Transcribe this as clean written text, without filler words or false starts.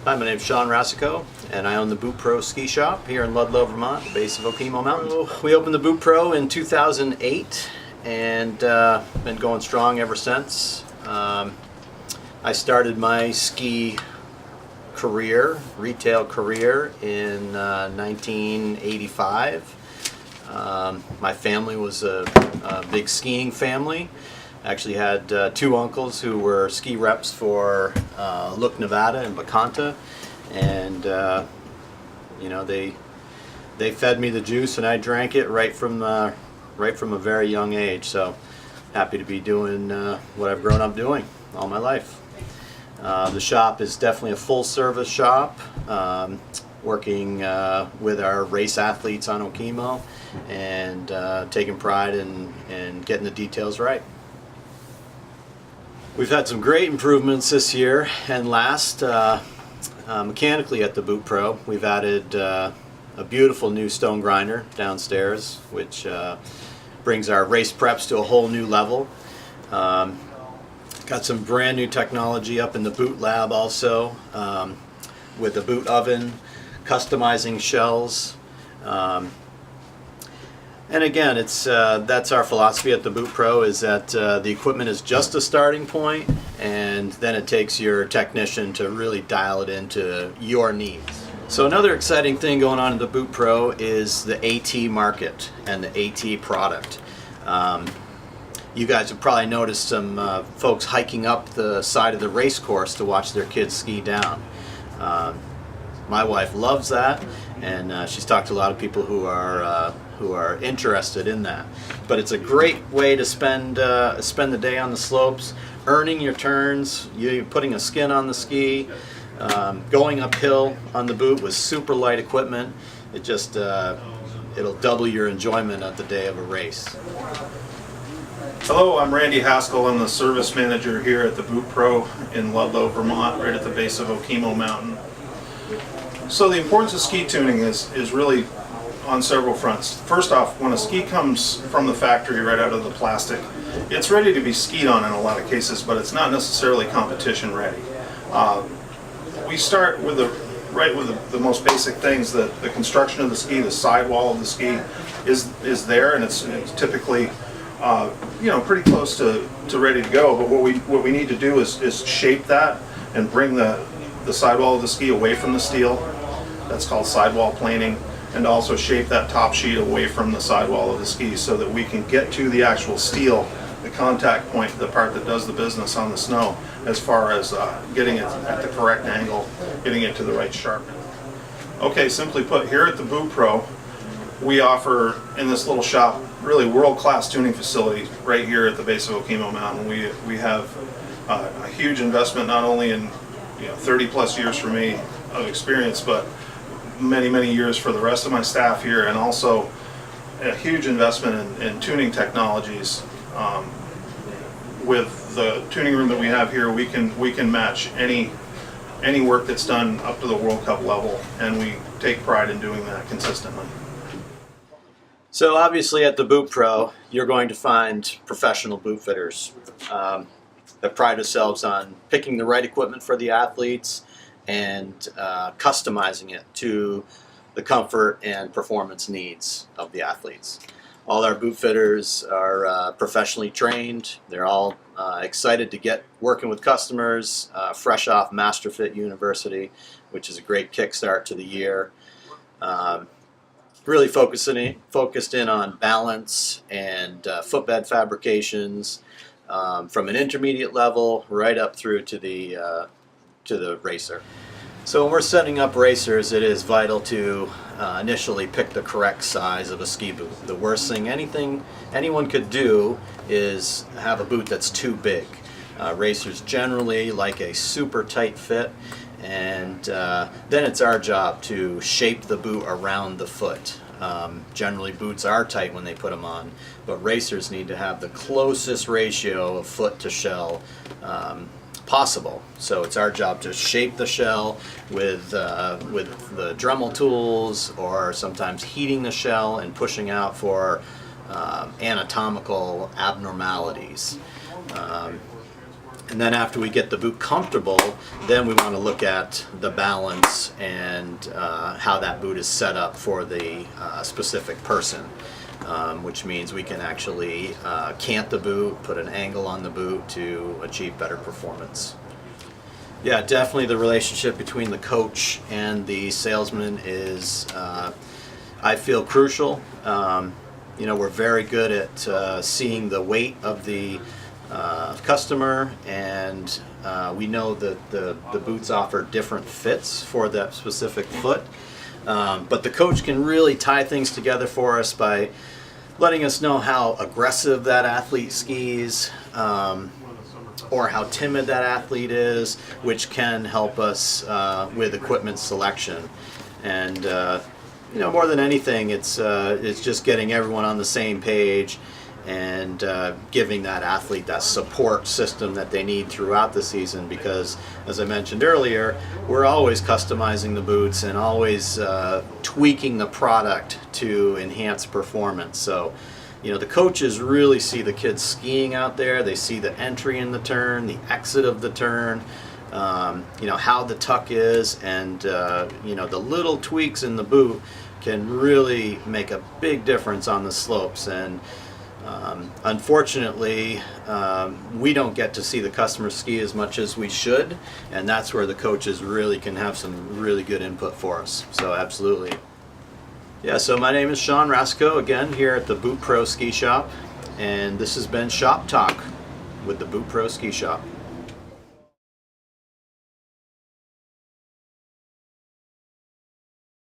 Hi, my name's Sean Rassico, and I own the Boot Pro ski shop here in Ludlow, Vermont, the base of Okemo Mountain. We opened the Boot Pro in 2008 and been going strong ever since. I started my ski career, retail career, in 1985. My family was a big skiing family. I actually had two uncles who were ski reps for Look Nevada and Bacanta, and you know, they fed me the juice and I drank it right from a very young age. So happy to be doing what I've grown up doing all my life. The shop is definitely a full service shop, working with our race athletes on Okemo and taking pride in getting the details right. We've had some great improvements this year and last. Mechanically at the Boot Pro, we've added a beautiful new stone grinder downstairs, which brings our race preps to a whole new level. Got some brand new technology up in the boot lab also, with the boot oven, customizing shells. And again, it's that's our philosophy at the Boot Pro, is that the equipment is just a starting point, and then it takes your technician to really dial it into your needs. So another exciting thing going on in the Boot Pro is the AT market and the AT product. You guys have probably noticed some folks hiking up the side of the race course to watch their kids ski down. My wife loves that, and she's talked to a lot of people who are interested in that. But it's a great way to spend the day on the slopes, earning your turns. You're putting a skin on the ski, going uphill on the boot with super light equipment. It just it'll double your enjoyment of the day of a race. Hello, I'm Randy Haskell. I'm the service manager here at the Boot Pro in Ludlow, Vermont, right at the base of Okemo Mountain. So the importance of ski tuning is really on several fronts. First off, when a ski comes from the factory right out of the plastic, it's ready to be skied on in a lot of cases, but it's not necessarily competition ready. We start with the most basic things. The construction of the ski, the sidewall of the ski is there, and it's typically pretty close to ready to go. But what we need to do is shape that and bring the sidewall of the ski away from the steel. That's called sidewall planing. And also shape that top sheet away from the sidewall of the ski so that we can get to the actual steel, the contact point, the part that does the business on the snow, as far as getting it at the correct angle, getting it to the right sharpening. Okay, simply put, here at the Boot Pro, we offer in this little shop really world-class tuning facility right here at the base of Okemo Mountain. We have a huge investment, not only in 30 plus years for me of experience, but many years for the rest of my staff here, and also a huge investment in tuning technologies. With the tuning room that we have here, we can match any work that's done up to the World Cup level, and we take pride in doing that consistently. So obviously at the Boot Pro, you're going to find professional boot fitters that pride themselves on picking the right equipment for the athletes and customizing it to the comfort and performance needs of the athletes. All our boot fitters are professionally trained. They're all excited to get working with customers, fresh off MasterFit University, which is a great kickstart to the year. Really focused in on balance and footbed fabrications, from an intermediate level right up through to the racer. So when we're setting up racers, it is vital to initially pick the correct size of a ski boot. The worst thing anyone could do is have a boot that's too big. Racers generally like a super tight fit, and then it's our job to shape the boot around the foot. Generally boots are tight when they put them on, but racers need to have the closest ratio of foot to shell possible. So it's our job to shape the shell with the Dremel tools, or sometimes heating the shell and pushing out for anatomical abnormalities. And then after we get the boot comfortable, then we want to look at the balance and how that boot is set up for the specific person, which means we can actually cant the boot, put an angle on the boot to achieve better performance. Yeah, definitely the relationship between the coach and the salesman is, I feel, crucial. We're very good at seeing the weight of the customer, and we know that the boots offer different fits for that specific foot. But the coach can really tie things together for us by letting us know how aggressive that athlete skis, or how timid that athlete is, which can help us with equipment selection. And more than anything, it's just getting everyone on the same page and giving that athlete that support system that they need throughout the season, because as I mentioned earlier, we're always customizing the boots and always tweaking the product to enhance performance. So the coaches really see the kids skiing out there. They see the entry in the turn, the exit of the turn, how the tuck is, and the little tweaks in the boot can really make a big difference on the slopes. And unfortunately, we don't get to see the customer ski as much as we should, and that's where the coaches really can have some really good input for us. So absolutely. Yeah, so my name is Sean Rasco, again here at the Boot Pro Ski Shop, and this has been Shop Talk with the Boot Pro Ski Shop.